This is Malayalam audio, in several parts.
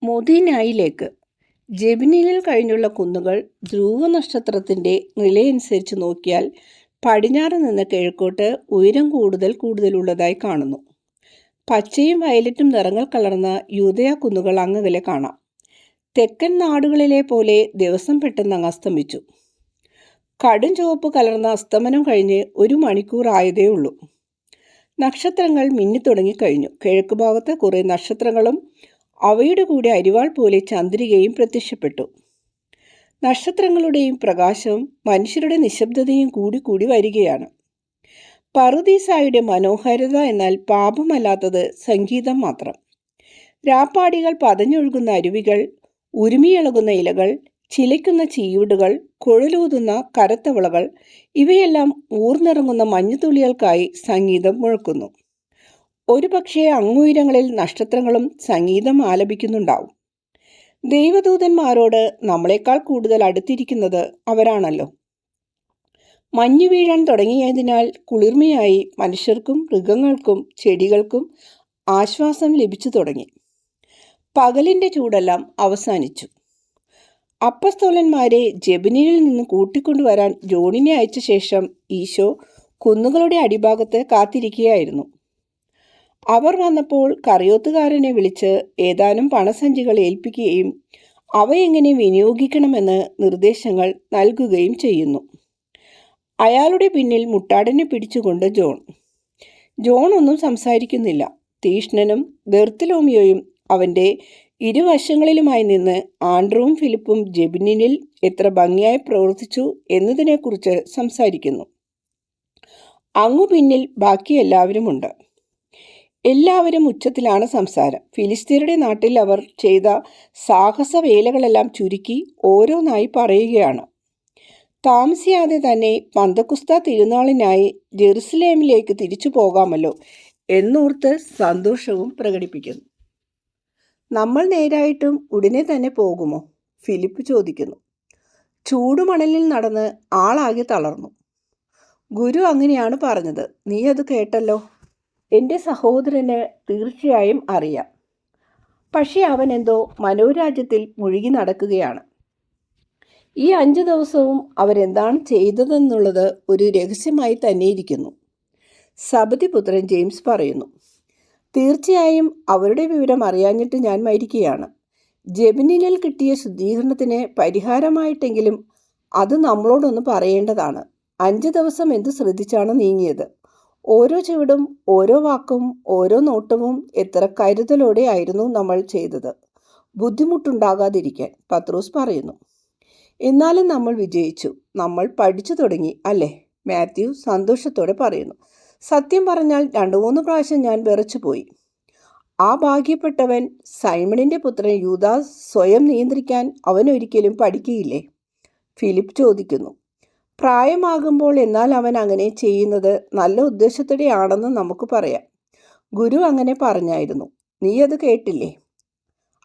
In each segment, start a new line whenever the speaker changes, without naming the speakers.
മൊദീനായിലേക്ക്. ജെബിനിലിൽ കഴിഞ്ഞുള്ള കുന്നുകൾ ധ്രുവ നക്ഷത്രത്തിൻ്റെ നിലയനുസരിച്ച് നോക്കിയാൽ പടിഞ്ഞാറ് നിന്ന് കിഴക്കോട്ട് ഉയരം കൂടുതലുള്ളതായി കാണുന്നു. പച്ചയും വയലറ്റും നിറങ്ങൾ കലർന്ന യൂദയ കുന്നുകൾ അങ്ങകലെ കാണാം. തെക്കൻ നാടുകളിലെ പോലെ ദിവസം പെട്ടെന്ന് അങ്ങ് അസ്തമിച്ചു. കടും ചുവപ്പ് കലർന്ന അസ്തമനം കഴിഞ്ഞ് 1 മണിക്കൂർ ആയതേ ഉള്ളൂ. നക്ഷത്രങ്ങൾ മിന്നിത്തുടങ്ങിക്കഴിഞ്ഞു. കിഴക്ക് ഭാഗത്ത് കുറേ നക്ഷത്രങ്ങളും അവയുടെ കൂടെ അരിവാൾ പോലെ ചന്ദ്രികയും പ്രത്യക്ഷപ്പെട്ടു. നക്ഷത്രങ്ങളുടെയും പ്രകാശവും മനുഷ്യരുടെ നിശബ്ദതയും കൂടി വരികയാണ്. പറുദീസായുടെ മനോഹാരിത എന്നാൽ പാപമല്ലാത്തത് സംഗീതം മാത്രം. രാപ്പാടികൾ, പതഞ്ഞൊഴുകുന്ന അരുവികൾ, ഉരുമിയിളകുന്ന ഇലകൾ, ചിലയ്ക്കുന്ന ചീയുടുകൾ, കുഴലൂതുന്ന കരത്തവളകൾ, ഇവയെല്ലാം ഊർന്നിറങ്ങുന്ന മഞ്ഞുതുള്ളികൾക്കായി സംഗീതം മുഴക്കുന്നു. ഒരുപക്ഷേ അങ്ങുയരങ്ങളിൽ നക്ഷത്രങ്ങളും സംഗീതം ആലപിക്കുന്നുണ്ടാവും. ദൈവദൂതന്മാരോട് നമ്മളെക്കാൾ കൂടുതൽ അടുത്തിരിക്കുന്നത് അവരാണല്ലോ. മഞ്ഞു വീഴാൻ തുടങ്ങിയതിനാൽ കുളിർമയായി മനുഷ്യർക്കും മൃഗങ്ങൾക്കും ചെടികൾക്കും ആശ്വാസം ലഭിച്ചു തുടങ്ങി. പകലിൻ്റെ ചൂടെല്ലാം അവസാനിച്ചു. അപ്പസ്തോലന്മാരെ ജെബനിയിൽ നിന്ന് കൂട്ടിക്കൊണ്ടുവരാൻ ജോണിനെ അയച്ച ശേഷം ഈശോ കുന്നുകളുടെ അടിഭാഗത്ത് കാത്തിരിക്കുകയായിരുന്നു. അവർ വന്നപ്പോൾ കറിയോത്തുകാരനെ വിളിച്ച് ഏതാനും പണസഞ്ചികൾ ഏൽപ്പിക്കുകയും അവയെങ്ങനെ വിനിയോഗിക്കണമെന്ന് നിർദ്ദേശങ്ങൾ നൽകുകയും ചെയ്യുന്നു. അയാളുടെ പിന്നിൽ മുട്ടാടനെ പിടിച്ചുകൊണ്ട് ജോൺ ഒന്നും സംസാരിക്കുന്നില്ല. തീഷ്ണനും ബെർത്തലോമിയോയും അവൻ്റെ ഇരുവശങ്ങളിലുമായി നിന്ന് ആൻഡ്രൂവും ഫിലിപ്പും ജെബനിലിൽ എത്ര ഭംഗിയായി പ്രവർത്തിച്ചു എന്നതിനെക്കുറിച്ച് സംസാരിക്കുന്നു. അങ്ങു പിന്നിൽ ബാക്കി എല്ലാവരുമുണ്ട്. എല്ലാവരും ഉച്ചത്തിലാണ് സംസാരം. ഫിലിസ്തീനയുടെ നാട്ടിൽ അവർ ചെയ്ത സാഹസവേലകളെല്ലാം ചുരുക്കി ഓരോന്നായി പറയുകയാണ്. താമസിയാതെ തന്നെ പന്തക്കുസ്ത തിരുനാളിനായി ജെറുസലേമിലേക്ക് തിരിച്ചു പോകാമല്ലോ എന്നോർത്ത് സന്തോഷവും പ്രകടിപ്പിക്കുന്നു. നമ്മൾ നേരായിട്ടും ഉടനെ തന്നെ പോകുമോ? ഫിലിപ്പ് ചോദിക്കുന്നു. ചൂടുമണലിൽ നടന്ന് ആളാകെ തളർന്നു. ഗുരു അങ്ങനെയാണ് പറഞ്ഞത്. നീ അത് കേട്ടല്ലോ. എൻ്റെ സഹോദരന് തീർച്ചയായും അറിയാം. പക്ഷേ അവൻ എന്തോ മനോരാജ്യത്തിൽ മുഴുകി നടക്കുകയാണ്. ഈ 5 ദിവസവും അവരെന്താണ് ചെയ്തതെന്നുള്ളത് ഒരു രഹസ്യമായി തന്നെ ഇരിക്കുന്നു. സബദിപുത്രൻ ജെയിംസ് പറയുന്നു. തീർച്ചയായും അവരുടെ വിവരം അറിയാഞ്ഞിട്ട് ഞാൻ മരിക്കുകയാണ്. ജെബനിലിൽ കിട്ടിയ ശുദ്ധീകരണത്തിന് പരിഹാരമായിട്ടെങ്കിലും അത് നമ്മളോടൊന്ന് പറയേണ്ടതാണ്. 5 ദിവസം എന്ത് ശ്രദ്ധിച്ചാണ് നീങ്ങിയത്. ഓരോ ചുവടും ഓരോ വാക്കും ഓരോ നോട്ടവും എത്ര കരുതലോടെ ആയിരുന്നു നമ്മൾ ചെയ്തത്. ബുദ്ധിമുട്ടുണ്ടാകാതിരിക്കാൻ പത്രോസ് പറയുന്നു. എന്നാലും നമ്മൾ വിജയിച്ചു. നമ്മൾ പഠിച്ചു തുടങ്ങി അല്ലേ? മാത്യു സന്തോഷത്തോടെ പറയുന്നു. സത്യം പറഞ്ഞാൽ 2-3 പ്രാവശ്യം ഞാൻ വിറച്ചുപോയി. ആ ഭാഗ്യപ്പെട്ടവൻ സൈമണിൻ്റെ പുത്രൻ യൂദാസ് സ്വയം നിയന്ത്രിക്കാൻ അവനൊരിക്കലും പഠിക്കുകയില്ലേ? ഫിലിപ്പ് ചോദിക്കുന്നു. പ്രായമാകുമ്പോൾ എന്നാൽ അവൻ അങ്ങനെ ചെയ്യുന്നത് നല്ല ഉദ്ദേശത്തോടെയാണെന്ന് നമുക്ക് പറയാം. ഗുരു അങ്ങനെ പറഞ്ഞായിരുന്നു. നീ അത് കേട്ടില്ലേ?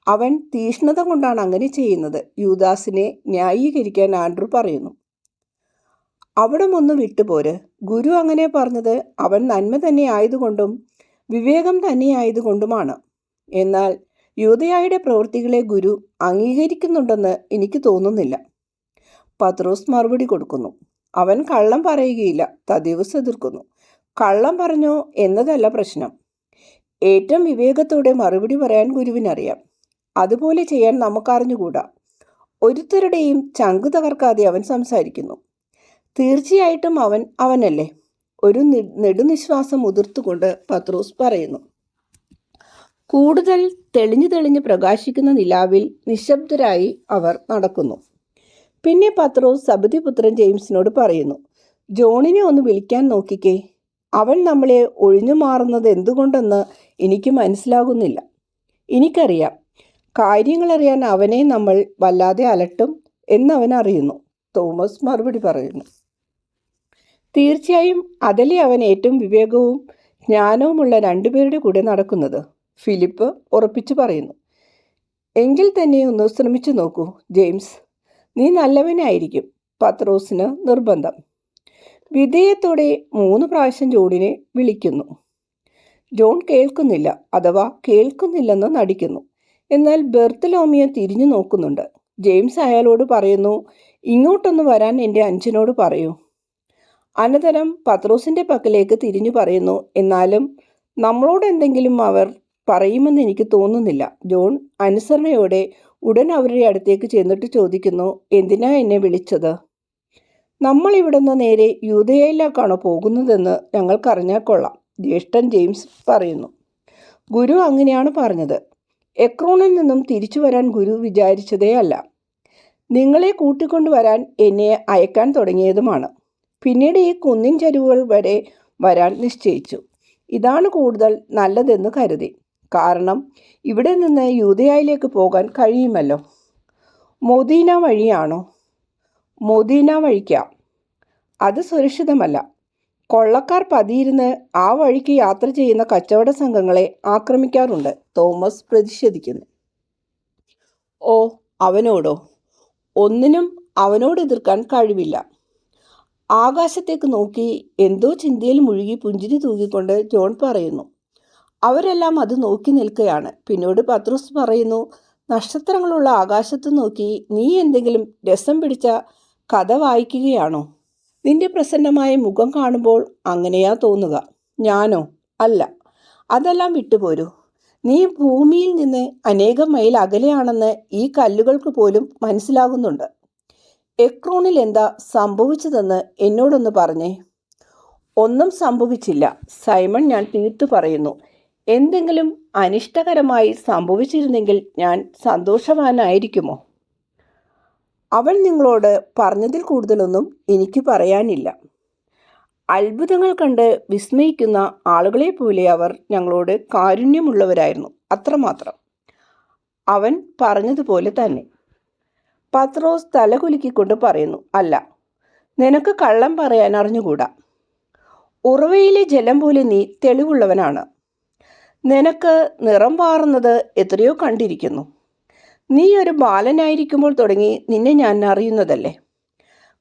അവൻ തീഷ്ണത കൊണ്ടാണ് അങ്ങനെ ചെയ്യുന്നത്. യൂദാസിനെ ന്യായീകരിക്കാൻ ആൻഡ്രു പറയുന്നു. അവിടെ ഒന്ന് വിട്ടുപോര്. ഗുരു അങ്ങനെ പറഞ്ഞത് അവൻ നന്മ തന്നെ ആയതുകൊണ്ടും വിവേകം തന്നെയായതുകൊണ്ടുമാണ്. എന്നാൽ യൂദയായുടെ പ്രവൃത്തികളെ ഗുരു അംഗീകരിക്കുന്നുണ്ടെന്ന് എനിക്ക് തോന്നുന്നില്ല. പത്രോസ് മറുപടി കൊടുക്കുന്നു. അവൻ കള്ളം പറയുകയില്ല. തദ്ദേവൂസ് എതിർക്കുന്നു. കള്ളം പറഞ്ഞോ എന്നതല്ല പ്രശ്നം. ഏറ്റവും വിവേകത്തോടെ മറുപടി പറയാൻ ഗുരുവിനറിയാം. അതുപോലെ ചെയ്യാൻ നമുക്കറിഞ്ഞുകൂടാ. ഒരുത്തരുടെയും ചങ്കു തകർക്കാതെ അവൻ സംസാരിക്കുന്നു. തീർച്ചയായിട്ടും അവനല്ലേ? ഒരു നെടുനിശ്വാസം ഉതിർത്തുകൊണ്ട് പത്രോസ് പറയുന്നു. കൂടുതൽ തെളിഞ്ഞു പ്രകാശിക്കുന്ന നിലാവിൽ നിശബ്ദരായി അവർ നടക്കുന്നു. പിന്നെ പത്രോസ് സബദിപുത്രൻ ജെയിംസിനോട് പറയുന്നു. ജോണിനെ ഒന്ന് വിളിക്കാൻ നോക്കിക്കേ. അവൻ നമ്മളെ ഒഴിഞ്ഞു മാറുന്നത് എന്തുകൊണ്ടെന്ന് എനിക്ക് മനസ്സിലാകുന്നില്ല. എനിക്കറിയാം, കാര്യങ്ങളറിയാൻ അവനെ നമ്മൾ വല്ലാതെ അലട്ടും എന്നവൻ അറിയുന്നു. തോമസ് മറുപടി പറയുന്നു. തീർച്ചയായും അതല്ലേ അവൻ ഏറ്റവും വിവേകവും ജ്ഞാനവുമുള്ള 2 പേരുടെ കൂടെ നടക്കുന്നത്. ഫിലിപ്പ് ഉറപ്പിച്ചു പറയുന്നു. എങ്കിൽ തന്നെ ഒന്ന് ശ്രമിച്ചു നോക്കൂ ജെയിംസ്. നീ നല്ലവനായിരിക്കും. പത്രോസിന് നിർബന്ധം. വിധേയത്തോടെ 3 പ്രാവശ്യം ജോണിനെ വിളിക്കുന്നു. ജോൺ കേൾക്കുന്നില്ല, അഥവാ കേൾക്കുന്നില്ലെന്ന് നടിക്കുന്നു. എന്നാൽ ബെർത്തലോമിയോ തിരിഞ്ഞു നോക്കുന്നുണ്ട്. ജെയിംസ് അയാളോട് പറയുന്നു, ഇങ്ങോട്ടൊന്ന് വരാൻ എൻ്റെ അച്ഛനോട് പറയൂ. അനന്തരം പത്രോസിൻ്റെ പക്കലേക്ക് തിരിഞ്ഞു പറയുന്നു, എന്നാലും നമ്മളോട് എന്തെങ്കിലും അവർ പറയുമെന്ന് എനിക്ക് തോന്നുന്നില്ല. ജോൺ അനുസരണയോടെ ഉടൻ അവരുടെ അടുത്തേക്ക് ചെന്നിട്ട് ചോദിക്കുന്നു, എന്തിനാ എന്നെ വിളിച്ചത്? നമ്മൾ ഇവിടുന്ന് നേരെ യൂദയയിലേക്കാണോ പോകുന്നതെന്ന് ഞങ്ങൾക്കറിഞ്ഞാൽ കൊള്ളാം, ജ്യേഷ്ഠൻ ജെയിംസ് പറയുന്നു. ഗുരു അങ്ങനെയാണ് പറഞ്ഞത്. എക്രോണിൽ നിന്നും തിരിച്ചു വരാൻ ഗുരു വിചാരിച്ചതേ അല്ല. നിങ്ങളെ കൂട്ടിക്കൊണ്ടുവരാൻ എന്നെ അയക്കാൻ തുടങ്ങിയതുമാണ്. പിന്നീട് ഈ കുന്നിൻ ചരിവുകൾ വരെ വരാൻ നിശ്ചയിച്ചു. ഇതാണ് കൂടുതൽ നല്ലതെന്ന് കരുതി. കാരണം ഇവിടെ നിന്ന് യൂദയായിലേക്ക് പോകാൻ കഴിയുമല്ലോ. മൊദീന വഴിയാണോ? മൊദീന വഴിക്കാം. അത് സുരക്ഷിതമല്ല. കൊള്ളക്കാർ പതിയിരുന്ന് ആ വഴിക്ക് യാത്ര ചെയ്യുന്ന കച്ചവട സംഘങ്ങളെ ആക്രമിക്കാറുണ്ട്. തോമസ് പ്രതിഷേധിക്കുന്നു. ഓ, അവനോടോ? ഒന്നിനും അവനോട് എതിർക്കാൻ കഴിവില്ല. ആകാശത്തേക്ക് നോക്കി എന്തോ ചിന്തയിൽ മുഴുകി പുഞ്ചിരി തൂക്കിക്കൊണ്ട് ജോൺ പറയുന്നു. അവരെല്ലാം അത് നോക്കി നിൽക്കുകയാണ്. പിന്നീട് പത്രോസ് പറയുന്നു, നക്ഷത്രങ്ങളുള്ള ആകാശത്ത് നോക്കി നീ എന്തെങ്കിലും രസം പിടിച്ച കഥ വായിക്കുകയാണോ? നിന്റെ പ്രസന്നമായ മുഖം കാണുമ്പോൾ അങ്ങനെയാ തോന്നുക. ഞാനോ? അല്ല. അതെല്ലാം വിട്ടുപോരൂ. നീ ഭൂമിയിൽ നിന്ന് അനേകം മൈൽ അകലെയാണെന്ന് ഈ കല്ലുകൾക്ക് പോലും മനസ്സിലാകുന്നുണ്ട്. എക്രോണിൽ എന്താ സംഭവിച്ചതെന്ന് എന്നോടൊന്ന് പറഞ്ഞേ. ഒന്നും സംഭവിച്ചില്ല സൈമൺ, ഞാൻ തീർത്തു പറയുന്നു. എന്തെങ്കിലും അനിഷ്ടകരമായി സംഭവിച്ചിരുന്നെങ്കിൽ ഞാൻ സന്തോഷവാനായിരിക്കുമോ? അവൻ നിങ്ങളോട് പറഞ്ഞതിൽ കൂടുതലൊന്നും എനിക്ക് പറയാനില്ല. അത്ഭുതങ്ങൾ കണ്ട് വിസ്മയിക്കുന്ന ആളുകളെ പോലെ അവർ ഞങ്ങളോട് കാരുണ്യമുള്ളവരായിരുന്നു, അത്രമാത്രം. അവൻ പറഞ്ഞതുപോലെ തന്നെ. പത്രോസ് തലകുലുക്കിക്കൊണ്ട് പറയുന്നു, അല്ല, നിനക്ക് കള്ളം പറയാൻ അറിഞ്ഞുകൂടാ. ഉറവയിലെ ജലം പോലെ നീ തെളിവുള്ളവനാണ്. നിനക്ക് നിറം പാറുന്നത് എത്രയോ കണ്ടിരിക്കുന്നു. നീ ഒരു ബാലനായിരിക്കുമ്പോൾ തുടങ്ങി നിന്നെ ഞാൻ അറിയുന്നതല്ലേ.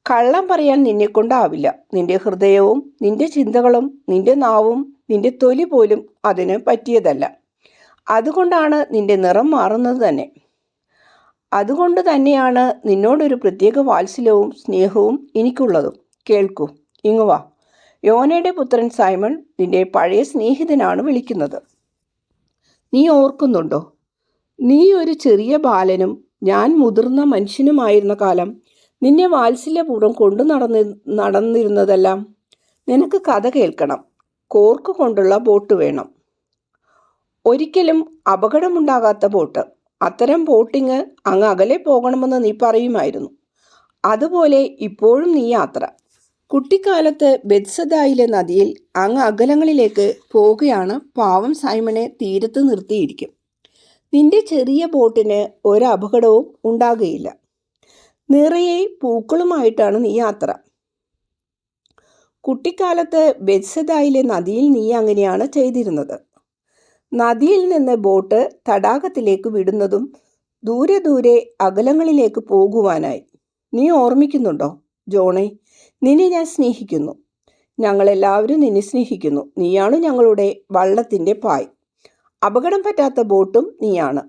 കള്ളം പറയാൻ നിന്നെക്കൊണ്ടാവില്ല. നിന്റെ ഹൃദയവും നിന്റെ ചിന്തകളും നിന്റെ നാവും നിന്റെ തൊലി പോലും അതിന് പറ്റിയതല്ല. അതുകൊണ്ടാണ് നിന്റെ നിറം മാറുന്നത് തന്നെ. അതുകൊണ്ട് തന്നെയാണ് നിന്നോടൊരു പ്രത്യേക വാത്സല്യവും സ്നേഹവും എനിക്കുള്ളതും. കേൾക്കൂ, ഇങ്ങുവാ. യോനയുടെ പുത്രൻ സൈമൺ നിന്റെ പഴയ സ്നേഹിതനാണ് വിളിക്കുന്നത്. നീ ഓർക്കുന്നുണ്ടോ? നീ ഒരു ചെറിയ ബാലനും ഞാൻ മുതിർന്ന മനുഷ്യനുമായിരുന്ന കാലം നിന്നെ വാത്സല്യപൂർവ്വം കൊണ്ടു നടന്നിരുന്നതെല്ലാം. നിനക്ക് കഥ കേൾക്കണം. കോർക്ക് കൊണ്ടുള്ള ബോട്ട് വേണം. ഒരിക്കലും അപകടമുണ്ടാകാത്ത ബോട്ട്. അത്തരം ബോട്ടിങ് അങ്ങ് അകലെ പോകണമെന്ന് നീ പറയുമായിരുന്നു. അതുപോലെ ഇപ്പോഴും നീ യാത്ര. കുട്ടിക്കാലത്ത് ബെത്സദായിലെ നദിയിൽ അങ്ങ് അകലങ്ങളിലേക്ക് പോകുകയാണ്. പാവം സൈമണെ തീരത്ത് നിർത്തിയിരിക്കും. നിന്റെ ചെറിയ ബോട്ടിന് ഒരപകടവും ഉണ്ടാകുകയില്ല. നിറയെ പൂക്കളുമായിട്ടാണ് നീ യാത്ര. കുട്ടിക്കാലത്ത് ബെത്സദായിലെ നദിയിൽ നീ അങ്ങനെയാണ് ചെയ്തിരുന്നത്. നദിയിൽ നിന്ന് ബോട്ട് തടാകത്തിലേക്ക് വിടുന്നതും ദൂരെ ദൂരെ അകലങ്ങളിലേക്ക് പോകുവാനായി. നീ ഓർമ്മിക്കുന്നുണ്ടോ ജോണേ? നിന്നെ ഞാൻ സ്നേഹിക്കുന്നു. ഞങ്ങളെല്ലാവരും നിന്നെ സ്നേഹിക്കുന്നു. നീയാണ് ഞങ്ങളുടെ വള്ളത്തിൻ്റെ പായ്. അപകടം പറ്റാത്ത ബോട്ടും നീയാണ്.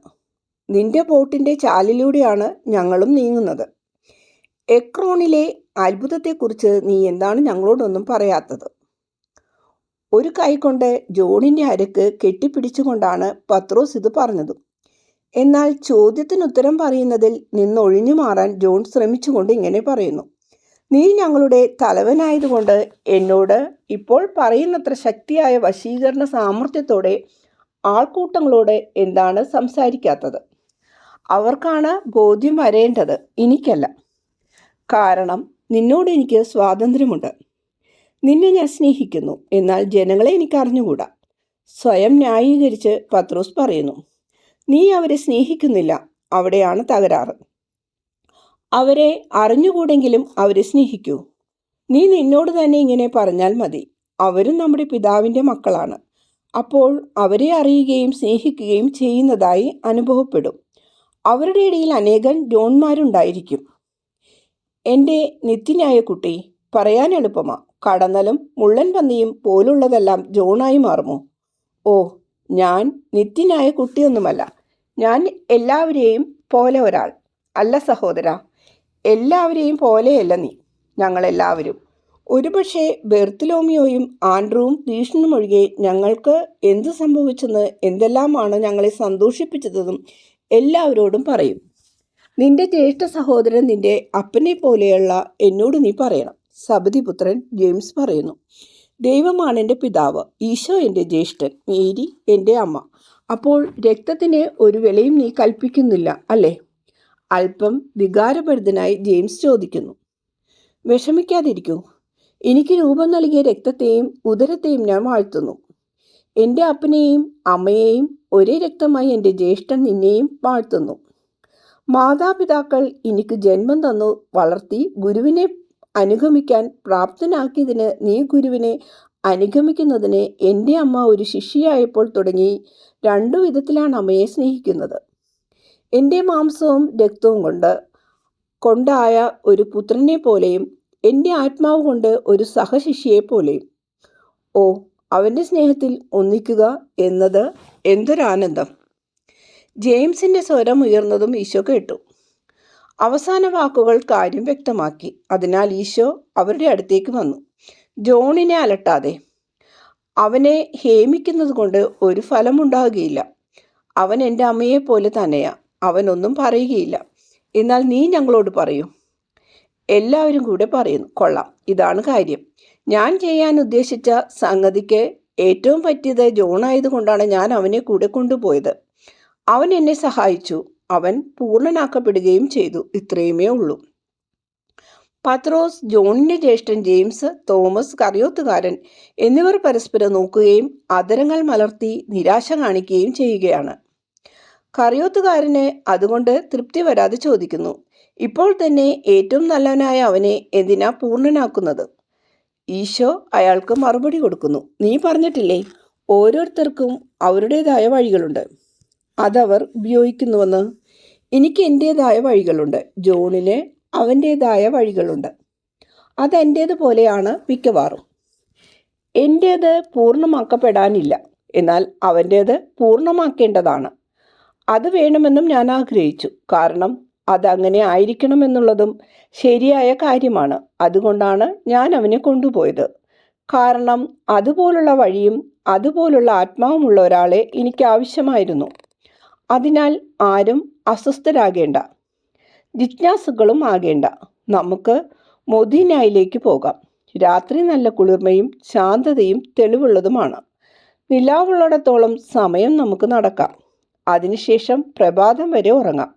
നിന്റെ ബോട്ടിൻ്റെ ചാലിലൂടെയാണ് ഞങ്ങളും നീങ്ങുന്നത്. എക്രോണിലെ അത്ഭുതത്തെക്കുറിച്ച് നീ എന്താണ് ഞങ്ങളോടൊന്നും പറയാത്തത്? ഒരു കൈകൊണ്ട് ജോണിൻ്റെ അരക്ക് കെട്ടിപ്പിടിച്ചുകൊണ്ടാണ് പത്രോസ് ഇത് പറഞ്ഞതും. എന്നാൽ ചോദ്യത്തിന് ഉത്തരം പറയുന്നതിൽ നിന്നൊഴിഞ്ഞു മാറാൻ ജോൺ ശ്രമിച്ചുകൊണ്ട് ഇങ്ങനെ പറയുന്നു, നീ ഞങ്ങളുടെ തലവനായതുകൊണ്ട് എന്നോട് ഇപ്പോൾ പറയുന്നത്ര ശക്തിയായ വശീകരണ സാമർഥ്യത്തോടെ ആൾക്കൂട്ടങ്ങളോട് എന്താണ് സംസാരിക്കാത്തത്? അവർക്കാണ് ബോധ്യം വരേണ്ടത്, എനിക്കല്ല. കാരണം നിന്നോട് എനിക്ക് സ്വാതന്ത്ര്യമുണ്ട്. നിന്നെ ഞാൻ സ്നേഹിക്കുന്നു. എന്നാൽ ജനങ്ങളെ എനിക്ക് അറിഞ്ഞുകൂടാ. സ്വയം ന്യായീകരിച്ച് പത്രോസ് പറയുന്നു. നീ അവരെ സ്നേഹിക്കുന്നില്ല, അവിടെയാണ് തകരാറ്. അവരെ അറിഞ്ഞുകൂടെങ്കിലും അവരെ സ്നേഹിക്കൂ. നീ നിന്നോട് തന്നെ ഇങ്ങനെ പറഞ്ഞാൽ മതി, അവരും നമ്മുടെ പിതാവിൻ്റെ മക്കളാണ്. അപ്പോൾ അവരെ അറിയുകയും സ്നേഹിക്കുകയും ചെയ്യുന്നതായി അനുഭവപ്പെടും. അവരുടെ ഇടയിൽ അനേകം ജോൺമാരുണ്ടായിരിക്കും. എൻ്റെ നിത്യനായ കുട്ടി, പറയാൻ എളുപ്പമാ. കടന്നലും മുള്ളൻ പന്നിയും പോലുള്ളതെല്ലാം ജോണായി മാറുമോ? ഓ, ഞാൻ നിത്യനായ കുട്ടിയൊന്നുമല്ല. ഞാൻ എല്ലാവരെയും പോലെ ഒരാൾ അല്ല സഹോദര, എല്ലാവരെയും പോലെയല്ല നീ. ഞങ്ങളെല്ലാവരും, ഒരുപക്ഷെ ബെർത്തലോമിയോയും ആൻഡ്രൂവും തീഷ്ണനും ഒഴികെ ഞങ്ങൾക്ക് എന്ത് സംഭവിച്ചെന്ന്, എന്തെല്ലാമാണ് ഞങ്ങളെ സന്തോഷിപ്പിച്ചതെന്നും എല്ലാവരോടും പറയും. നിന്റെ ജ്യേഷ്ഠ സഹോദരൻ നിന്റെ അപ്പനെ പോലെയുള്ള എന്നോട് നീ പറയണം. സബദിപുത്രൻ ജെയിംസ് പറയുന്നു. ദൈവമാണ് എൻ്റെ പിതാവ്, ഈശോ എൻ്റെ ജ്യേഷ്ഠൻ, മേരി എൻ്റെ അമ്മ. അപ്പോൾ രക്തത്തിന് ഒരു വിലയും നീ കൽപ്പിക്കുന്നില്ല അല്ലേ? അല്പം വികാരഭരിതനായി ജെയിംസ് ചോദിക്കുന്നു. വിഷമിക്കാതിരിക്കൂ. എനിക്ക് രൂപം നൽകിയ രക്തത്തെയും ഉദരത്തെയും ഞാൻ വാഴ്ത്തുന്നു. എൻ്റെ അപ്പനെയും അമ്മയെയും ഒരേ രക്തമായി എൻ്റെ ജ്യേഷ്ഠൻ നിന്നെയും വാഴ്ത്തുന്നു. മാതാപിതാക്കൾ എനിക്ക് ജന്മം തന്നു വളർത്തി ഗുരുവിനെ അനുഗമിക്കാൻ പ്രാപ്തനാക്കിയതിന് നീ ഗുരുവിനെ അനുഗമിക്കുന്നതിന് എൻ്റെ അമ്മ ഒരു ശിഷ്യയായപ്പോൾ തുടങ്ങി 2 വിധത്തിലാണ് അമ്മയെ സ്നേഹിക്കുന്നത്. എൻ്റെ മാംസവും രക്തവും കൊണ്ടായ ഒരു പുത്രനെ പോലെയും എൻ്റെ ആത്മാവ് കൊണ്ട് ഒരു സഹശിഷ്യയെ പോലെയും. ഓ, അവൻ്റെ സ്നേഹത്തിൽ ഒന്നിക്കുക എന്നത് എന്തൊരാനന്ദം! ജെയിംസിൻ്റെ സ്വരം ഉയർന്നതും ഈശോ കേട്ടു. അവസാന വാക്കുകൾ കാര്യം വ്യക്തമാക്കി. അതിനാൽ ഈശോ അവരുടെ അടുത്തേക്ക് വന്നു. ജോണിനെ അലട്ടാതെ. അവനെ ഹേമിക്കുന്നത് കൊണ്ട് ഒരു ഫലമുണ്ടാകുകയില്ല. അവൻ എൻ്റെ അമ്മയെ പോലെ തന്നെയാ. അവനൊന്നും പറയുകയില്ല. എന്നാൽ നീ ഞങ്ങളോട് പറയൂ. എല്ലാവരും കൂടെ പറയുന്നു. കൊള്ളാം, ഇതാണ് കാര്യം. ഞാൻ ചെയ്യാൻ ഉദ്ദേശിച്ച സംഗതിക്ക് ഏറ്റവും പറ്റിയത് ജോണായതുകൊണ്ടാണ് ഞാൻ അവനെ കൂടെ കൊണ്ടുപോയത്. അവൻ എന്നെ സഹായിച്ചു. അവൻ പൂർണ്ണനാക്കപ്പെടുകയും ചെയ്തു. ഇത്രയുമേ ഉള്ളൂ. പത്രോസ്, ജോണിൻ്റെ ജ്യേഷ്ഠൻ ജെയിംസ്, തോമസ് കറിയോത്തുകാരൻ എന്നിവർ പരസ്പരം നോക്കുകയും അതരങ്ങൾ മലർത്തി നിരാശ കാണിക്കുകയും ചെയ്യുകയാണ്. കറിയോത്തുകാരന് അതുകൊണ്ട് തൃപ്തി വരാതെ ചോദിക്കുന്നു, ഇപ്പോൾ തന്നെ ഏറ്റവും നല്ലവനായ അവനെ എന്തിനാ പൂർണ്ണനാക്കുന്നത്? ഈശോ അയാൾക്ക് മറുപടി കൊടുക്കുന്നു. നീ പറഞ്ഞിട്ടില്ലേ, ഓരോരുത്തർക്കും അവരുടേതായ വഴികളുണ്ട്. അതവർ ഉപയോഗിക്കുന്നുവെന്ന്. എനിക്ക് എൻ്റേതായ വഴികളുണ്ട്. ജോണിന് അവൻ്റേതായ വഴികളുണ്ട്. അതെൻ്റേതുപോലെയാണ് മിക്കവാറും. എൻ്റേത് പൂർണ്ണമാക്കപ്പെടാനില്ല, എന്നാൽ അവൻ്റേത് പൂർണ്ണമാക്കേണ്ടതാണ്. അത് വേണമെന്നും ഞാൻ ആഗ്രഹിച്ചു. കാരണം അതങ്ങനെ ആയിരിക്കണമെന്നുള്ളതും ശരിയായ കാര്യമാണ്. അതുകൊണ്ടാണ് ഞാൻ അവനെ കൊണ്ടുപോയത്. കാരണം അതുപോലുള്ള വഴിയും അതുപോലുള്ള ആത്മാവുമുള്ള ഒരാളെ എനിക്ക് ആവശ്യമായിരുന്നു. അതിനാൽ ആരും അസ്വസ്ഥരാകേണ്ട, ജിജ്ഞാസുക്കളും ആകേണ്ട. നമുക്ക് മൊദീനായിലേക്ക് പോകാം. രാത്രി നല്ല കുളിർമയും ശാന്തതയും തെളിവുള്ളതുമാണ്. നിലാവുള്ളിടത്തോളം സമയം നമുക്ക് നടക്കാം. അതിനുശേഷം പ്രഭാതം വരെ ഉറങ്ങാം.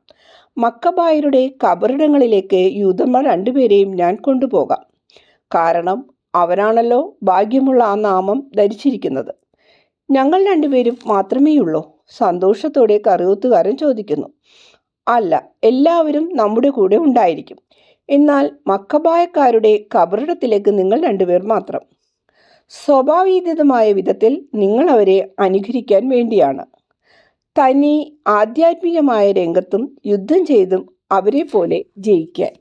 മക്കബായരുടെ കബറിടങ്ങളിലേക്ക് യൂദന്മാർ 2 പേരെയും ഞാൻ കൊണ്ടുപോകാം. കാരണം അവരാണല്ലോ ഭാഗ്യമുള്ള ആ നാമം ധരിച്ചിരിക്കുന്നത്. ഞങ്ങൾ 2 പേരും മാത്രമേയുള്ളൂ? സന്തോഷത്തോടെ കറിയോത്തുകാരൻ ചോദിക്കുന്നു. അല്ല, എല്ലാവരും നമ്മുടെ കൂടെ ഉണ്ടായിരിക്കും. എന്നാൽ മക്കബായക്കാരുടെ കബറിടത്തിലേക്ക് നിങ്ങൾ 2 പേർ മാത്രം. സ്വഭാവീതമായ വിധത്തിൽ നിങ്ങൾ അവരെ അനുകരിക്കാൻ വേണ്ടിയാണ്. തനി ആധ്യാത്മികമായ രംഗത്തും യുദ്ധം ചെയ്തും അവരെ പോലെ ജയിക്കാൻ.